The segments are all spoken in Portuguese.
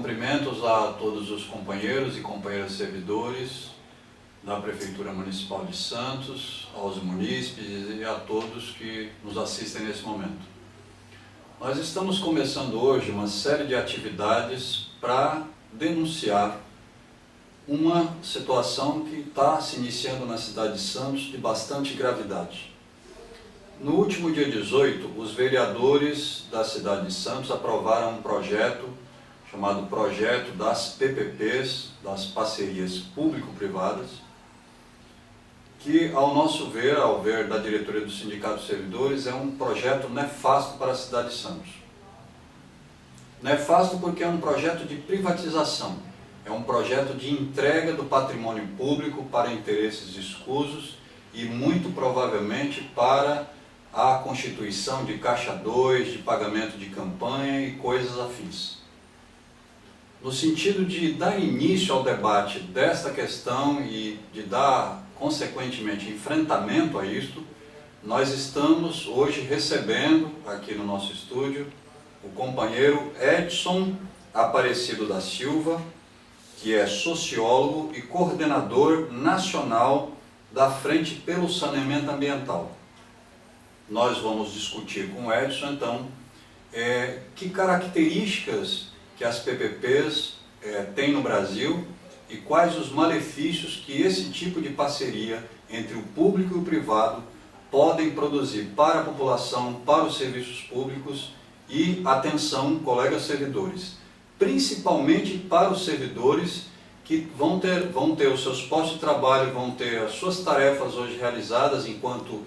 cumprimentos a todos os companheiros e companheiras servidores da Prefeitura Municipal de Santos, aos munícipes e a todos que nos assistem nesse momento. Nós estamos começando hoje uma série de atividades para denunciar uma situação que está se iniciando na cidade de Santos de bastante gravidade. No último dia 18, os vereadores da cidade de Santos aprovaram um projeto chamado Projeto das PPPs, das Parcerias Público-Privadas, que, ao nosso ver, ao ver da diretoria do Sindicato dos Servidores, é um projeto nefasto para a cidade de Santos. Nefasto porque é um projeto de privatização, é um projeto de entrega do patrimônio público para interesses escusos e, muito provavelmente, para a constituição de Caixa 2, de pagamento de campanha e coisas afins. No sentido de dar início ao debate desta questão e de dar, consequentemente, enfrentamento a isto, nós estamos hoje recebendo aqui no nosso estúdio o companheiro Edson Aparecido da Silva, que é sociólogo e coordenador nacional da Frente pelo Saneamento Ambiental. Nós vamos discutir com o Edson, então, que características que as PPPs têm no Brasil e quais os malefícios que esse tipo de parceria entre o público e o privado podem produzir para a população, para os serviços públicos e, atenção, colegas servidores, principalmente para os servidores que vão ter os seus postos de trabalho, vão ter as suas tarefas hoje realizadas enquanto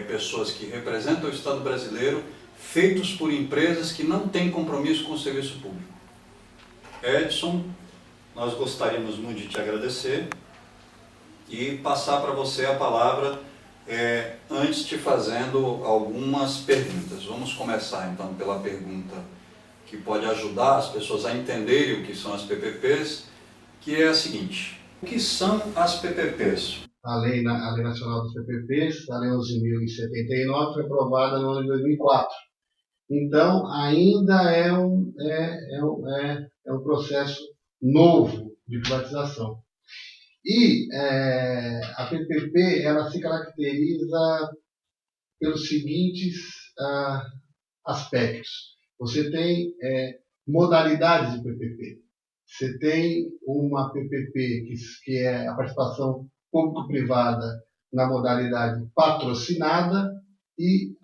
pessoas que representam o Estado brasileiro, feitos por empresas que não têm compromisso com o serviço público. Edson, nós gostaríamos muito de te agradecer e passar para você a palavra antes te fazendo algumas perguntas. Vamos começar então pela pergunta que pode ajudar as pessoas a entenderem o que são as PPPs, que é a seguinte: o que são as PPPs? A Lei Nacional das PPPs, a Lei 11.079, foi aprovada no ano de 2004. Então, ainda é um processo novo de privatização. E a PPP ela se caracteriza pelos seguintes aspectos. Você tem modalidades de PPP. Você tem uma PPP que é a participação público-privada na modalidade patrocinada e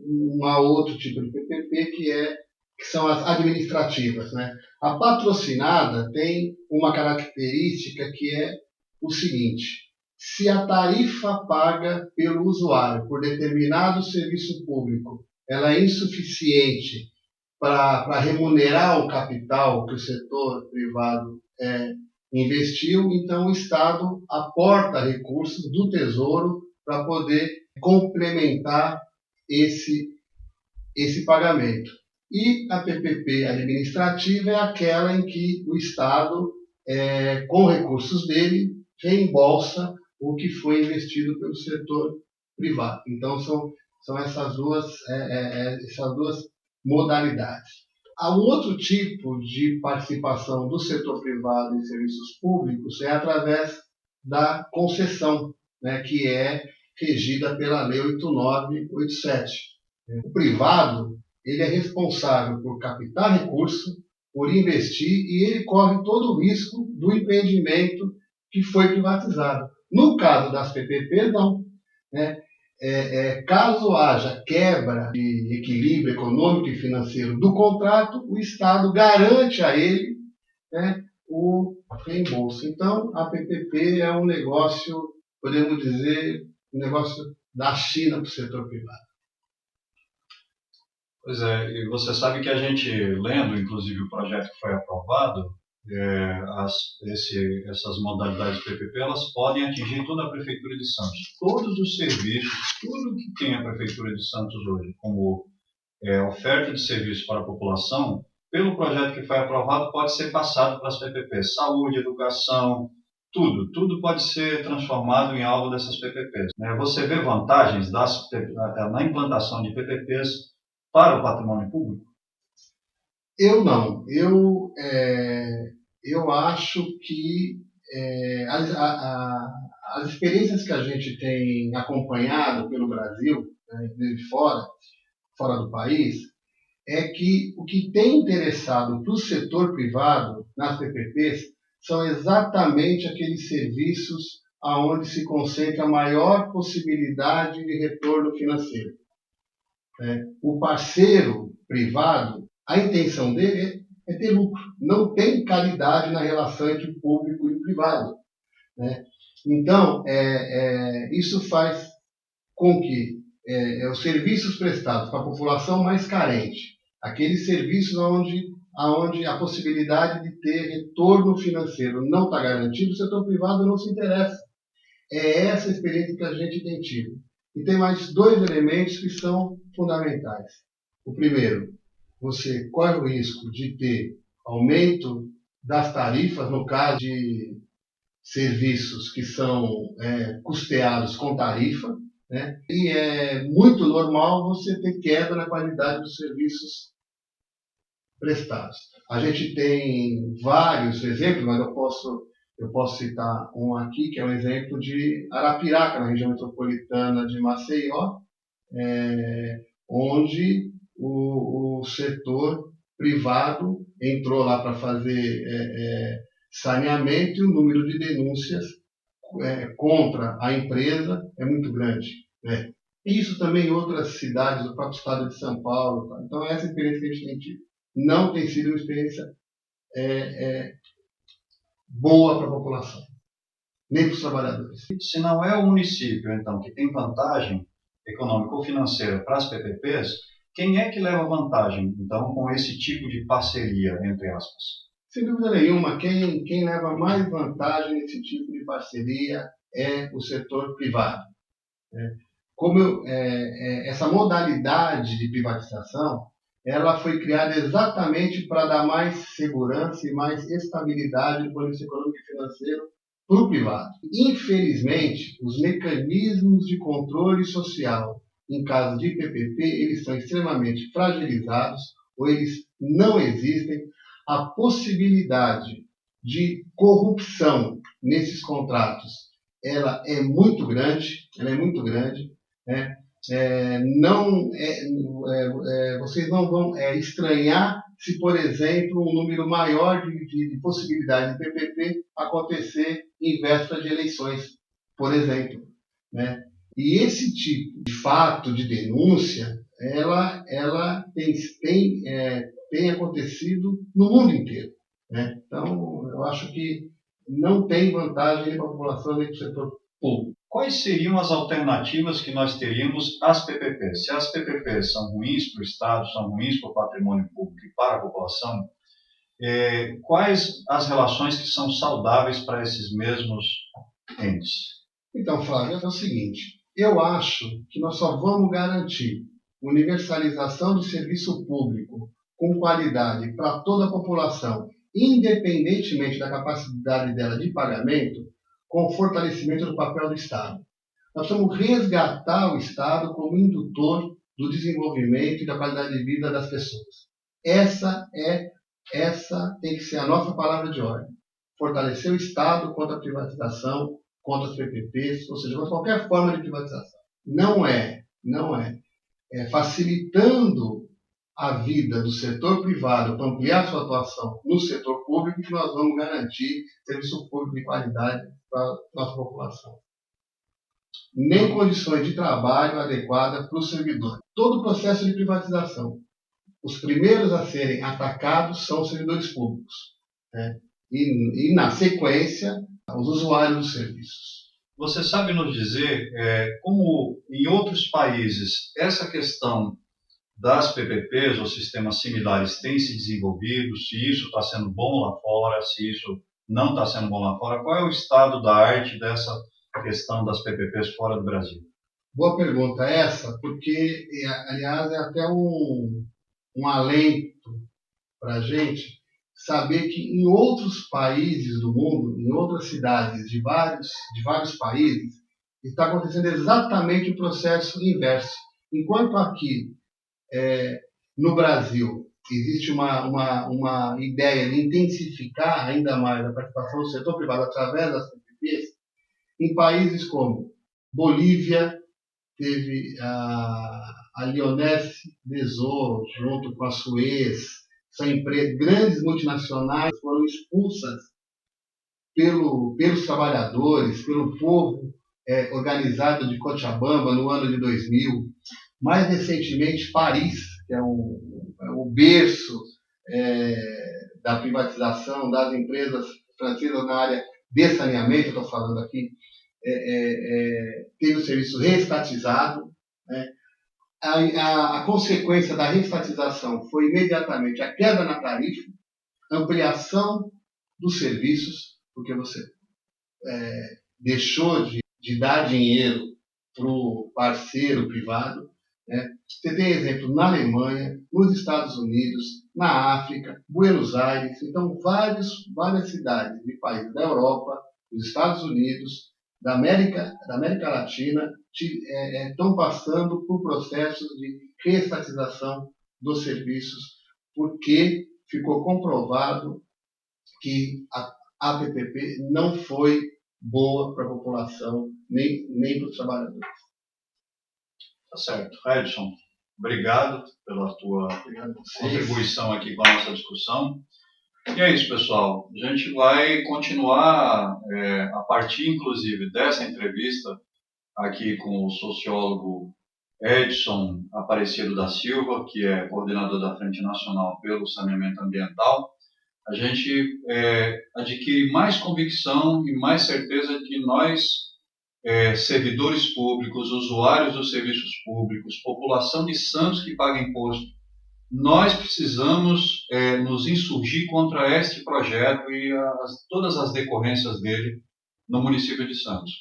um outro tipo de PPP que são as administrativas, né? A patrocinada tem uma característica que é o seguinte: se a tarifa paga pelo usuário por determinado serviço público ela é insuficiente para remunerar o capital que o setor privado investiu, então o Estado aporta recursos do Tesouro para poder complementar esse pagamento. E a PPP administrativa é aquela em que o Estado, com recursos dele, reembolsa o que foi investido pelo setor privado. Então, são essas duas modalidades. Há um outro tipo de participação do setor privado em serviços públicos através da concessão, né, que é regida pela Lei 8.987. O privado ele é responsável por captar recurso, por investir, e ele corre todo o risco do empreendimento que foi privatizado. No caso das PPP, não. Né? Caso haja quebra de equilíbrio econômico e financeiro do contrato, o Estado garante a ele, né, o reembolso. Então, a PPP é um negócio, podemos dizer, um negócio da China para o setor privado. Pois é, e você sabe que a gente, lendo inclusive o projeto que foi aprovado, essas modalidades de PPP, elas podem atingir toda a Prefeitura de Santos. Todos os serviços, tudo que tem a Prefeitura de Santos hoje, como oferta de serviços para a população, pelo projeto que foi aprovado, pode ser passado para as PPPs. Saúde, educação, tudo pode ser transformado em alvo dessas PPPs. Você vê vantagens na implantação de PPPs para o patrimônio público? Eu não. Eu acho que as experiências que a gente tem acompanhado pelo Brasil, né, de fora do país, é que o que tem interessado para o setor privado nas PPPs são exatamente aqueles serviços aonde se concentra a maior possibilidade de retorno financeiro. O parceiro privado, a intenção dele é ter lucro. Não tem caridade na relação entre o público e o privado. Né? Então, isso faz com que os serviços prestados para a população mais carente, aqueles serviços onde a possibilidade de ter retorno financeiro não está garantido, o setor privado não se interessa. É essa a experiência que a gente tem tido. E tem mais dois elementos que são fundamentais. O primeiro, você corre o risco de ter aumento das tarifas, no caso de serviços que são custeados com tarifa, né? E é muito normal você ter queda na qualidade dos serviços prestados. A gente tem vários exemplos, mas eu posso citar um aqui, que é um exemplo de Arapiraca, na região metropolitana de Maceió, onde o setor privado entrou lá para fazer saneamento e o número de denúncias contra a empresa é muito grande. Né? Isso também em outras cidades do próprio estado de São Paulo. Tá? Então, essa experiência que a gente tem tido não tem sido uma experiência boa para a população, nem para os trabalhadores. Se não é o município, então, que tem vantagem econômica ou financeira para as PPPs, quem é que leva vantagem, então, com esse tipo de parceria, entre aspas? Sem dúvida nenhuma, quem leva mais vantagem nesse tipo de parceria é o setor privado. Né? Essa modalidade de privatização, ela foi criada exatamente para dar mais segurança e mais estabilidade do ponto de vista econômico e financeiro para o privado. Infelizmente, os mecanismos de controle social em caso de PPP, eles são extremamente fragilizados ou eles não existem. A possibilidade de corrupção nesses contratos, ela é muito grande, né? Vocês não vão estranhar se, por exemplo, um número maior de possibilidades de PPP acontecer em véspera de eleições, por exemplo. Né? E esse tipo de fato, de denúncia, ela tem acontecido no mundo inteiro. Né? Então, eu acho que não tem vantagem nem para a população nem para o setor público. Quais seriam as alternativas que nós teríamos às PPPs? Se as PPPs são ruins para o Estado, são ruins para o patrimônio público e para a população, quais as relações que são saudáveis para esses mesmos entes? Então, Flávio, é o seguinte, eu acho que nós só vamos garantir universalização do serviço público com qualidade para toda a população, independentemente da capacidade dela de pagamento, com o fortalecimento do papel do Estado. Nós precisamos resgatar o Estado como indutor do desenvolvimento e da qualidade de vida das pessoas. Essa tem que ser a nossa palavra de ordem. Fortalecer o Estado contra a privatização, contra as PPPs, ou seja, contra qualquer forma de privatização. Não é facilitando a vida do setor privado para ampliar sua atuação no setor público que nós vamos garantir serviço público de qualidade para a nossa população. Nem condições de trabalho adequadas para o servidor. Todo o processo de privatização, os primeiros a serem atacados são os servidores públicos. Né? E, na sequência, os usuários dos serviços. Você sabe nos dizer como em outros países essa questão das PPPs ou sistemas similares tem se desenvolvido, se isso está sendo bom lá fora, se isso não está sendo bom lá fora? Qual é o estado da arte dessa questão das PPPs fora do Brasil? Boa pergunta essa, porque, aliás, é até um alento para a gente saber que em outros países do mundo, em outras cidades de vários países, está acontecendo exatamente o processo inverso. Enquanto aqui, no Brasil, existe uma ideia de intensificar ainda mais a participação do setor privado através das PPPs em países como Bolívia, teve a Lyonesse Desor, junto com a Suez, são empresas, grandes multinacionais foram expulsas pelos trabalhadores, pelo povo organizado de Cochabamba no ano de 2000. Mais recentemente, Paris, que é o berço da privatização das empresas francesas na área de saneamento, estou falando aqui, teve o serviço reestatizado. Né? A consequência da reestatização foi imediatamente a queda na tarifa, ampliação dos serviços, porque você deixou de dar dinheiro para o parceiro privado. Né? Você tem exemplo na Alemanha, nos Estados Unidos, na África, Buenos Aires. Então, várias cidades de países da Europa, dos Estados Unidos, da América Latina, estão passando por processos de reestatização dos serviços, porque ficou comprovado que a PPP não foi boa para a população, nem para os trabalhadores. Tá certo. Edson, obrigado pela tua contribuição aqui com a nossa discussão. E é isso, pessoal. A gente vai continuar, a partir, inclusive, dessa entrevista aqui com o sociólogo Edson Aparecido da Silva, que é coordenador da Frente Nacional pelo Saneamento Ambiental. A gente adquire mais convicção e mais certeza de que nós, servidores públicos, usuários dos serviços públicos, população de Santos que paga imposto, nós precisamos nos insurgir contra este projeto e todas as decorrências dele no município de Santos.